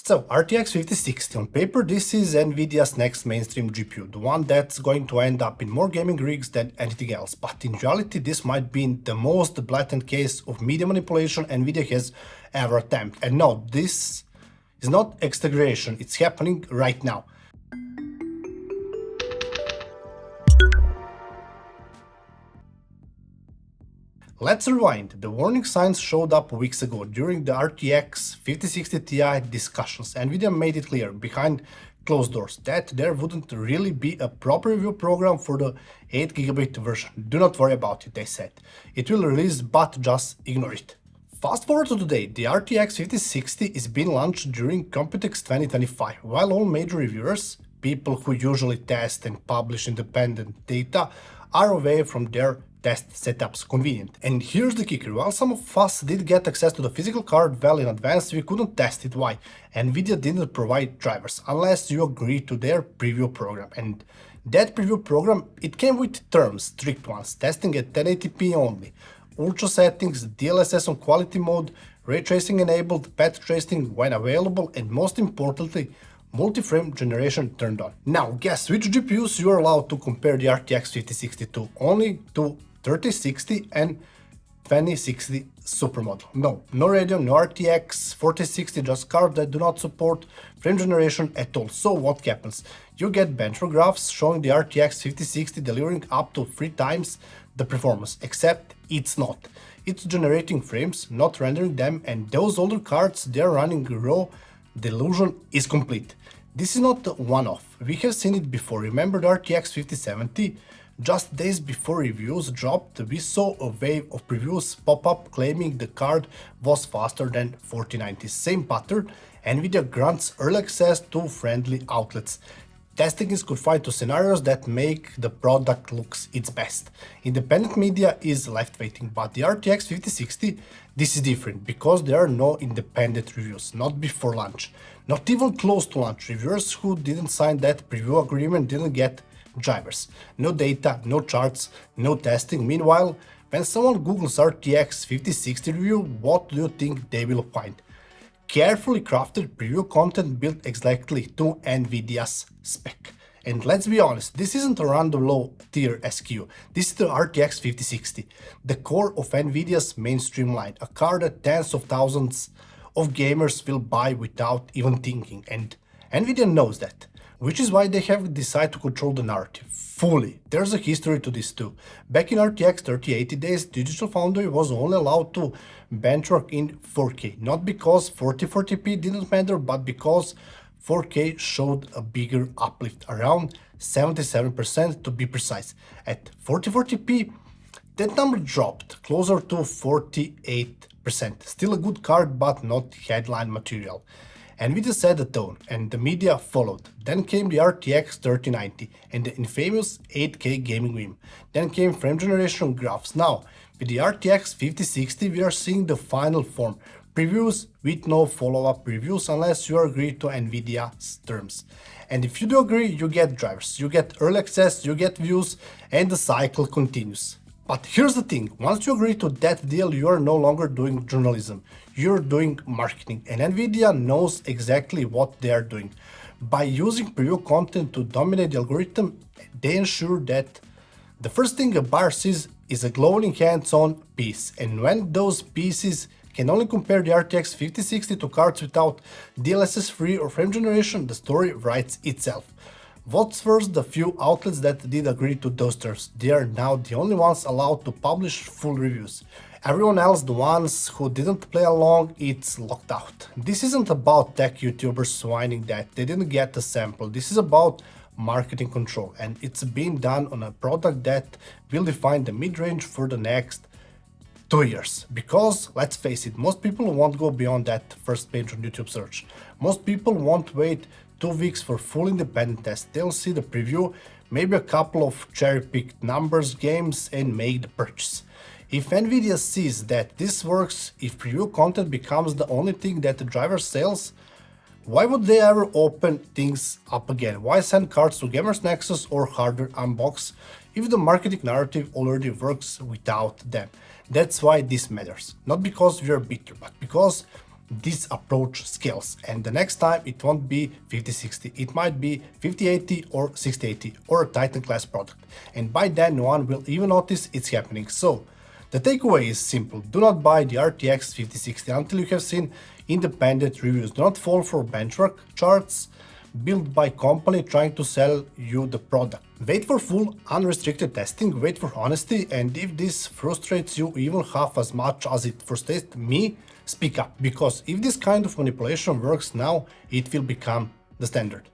So, RTX 5060, on paper this is Nvidia's next mainstream GPU, the one that's going to end up in more gaming rigs than anything else, but in reality this might be the most blatant case of media manipulation Nvidia has ever attempted. And no, this is not exaggeration, it's happening right now. Let's rewind. The warning signs showed up weeks ago during the RTX 5060 Ti discussions. Nvidia made it clear behind closed doors that there wouldn't really be a proper review program for the 8GB version. Do not worry about it, they said. It will release, but just ignore it. Fast forward to today, the RTX 5060 is being launched during Computex 2025, while all major reviewers, people who usually test and publish independent data, are away from their test setups convenient. And here's the kicker, while some of us did get access to the physical card well in advance, we couldn't test it. Why? Nvidia didn't provide drivers unless you agree to their preview program. And that preview program, it came with terms, strict ones, testing at 1080p only, ultra settings, DLSS on quality mode, ray tracing enabled, path tracing when available, and most importantly, multi-frame generation turned on. Now guess which GPUs you are allowed to compare the RTX 5060 to? Only to 3060 and 2060 supermodel. No Radeon, no RTX 4060, just cards that do not support frame generation at all. So what happens? You get benchmark graphs showing the RTX 5060 delivering up to 3 times the performance, except it's not. It's generating frames, not rendering them, and those older cards, they're running raw. The illusion is complete. This is not a one-off. We have seen it before. Remember the RTX 5070? Just days before reviews dropped, we saw a wave of previews pop up claiming the card was faster than 4090. Same pattern, Nvidia grants early access to friendly outlets. Testing is confined to scenarios that make the product looks its best. Independent media is left waiting, but the RTX 5060, this is different because there are no independent reviews, not before launch, not even close to launch. Reviewers who didn't sign that preview agreement didn't get drivers. No data, no charts, no testing. Meanwhile, when someone Googles RTX 5060 review, what do you think they will find? Carefully crafted preview content built exactly to Nvidia's spec. And let's be honest, this isn't a random low tier SKU. This is the RTX 5060, the core of Nvidia's mainstream line, a card that tens of thousands of gamers will buy without even thinking. And Nvidia knows that, which is why they have decided to control the narrative fully. There's a history to this too. Back in RTX 3080 days, Digital Foundry was only allowed to benchmark in 4K, not because 4040p didn't matter, but because 4K showed a bigger uplift, around 77% to be precise. At 4040p, that number dropped closer to 48%. Still a good card, but not headline material. Nvidia set the tone, and the media followed. Then came the RTX 3090 and the infamous 8K gaming meme. Then came frame generation graphs. Now, with the RTX 5060, we are seeing the final form. Previews with no follow-up reviews unless you agree to Nvidia's terms. And if you do agree, you get drivers, you get early access, you get views, and the cycle continues. But here's the thing, once you agree to that deal, you are no longer doing journalism, you're doing marketing, and Nvidia knows exactly what they are doing. By using preview content to dominate the algorithm, they ensure that the first thing a buyer sees is a glowing hands-on piece, and when those pieces can only compare the RTX 5060 to cards without DLSS free or frame generation, the story writes itself. What's worse, the few outlets that did agree to those terms, they are now the only ones allowed to publish full reviews. Everyone else, the ones who didn't play along, it's locked out. This isn't about tech YouTubers whining that they didn't get a sample. This is about marketing control, and it's being done on a product that will define the mid-range for the next 2 years. Because, let's face it, most people won't go beyond that first page on YouTube search. Most people won't wait 2 weeks for full independent test. They'll see the preview, maybe a couple of cherry-picked numbers, games, and make the purchase. If Nvidia sees that this works, if preview content becomes the only thing that the driver sells, why would they ever open things up again? Why send cards to Gamers Nexus or Hardware Unbox if the marketing narrative already works without them? That's why this matters. Not because we are bitter, but because this approach scales, and the next time it won't be 5060, it might be 5080 or 6080 or a Titan class product, and by then no one will even notice it's happening. So the takeaway is simple: do not buy the RTX 5060 until you have seen independent reviews. Do not fall for benchmark charts built by company trying to sell you the product. Wait for full unrestricted testing, wait for honesty, and if this frustrates you even half as much as it frustrates me, speak up, because if this kind of manipulation works now, it will become the standard.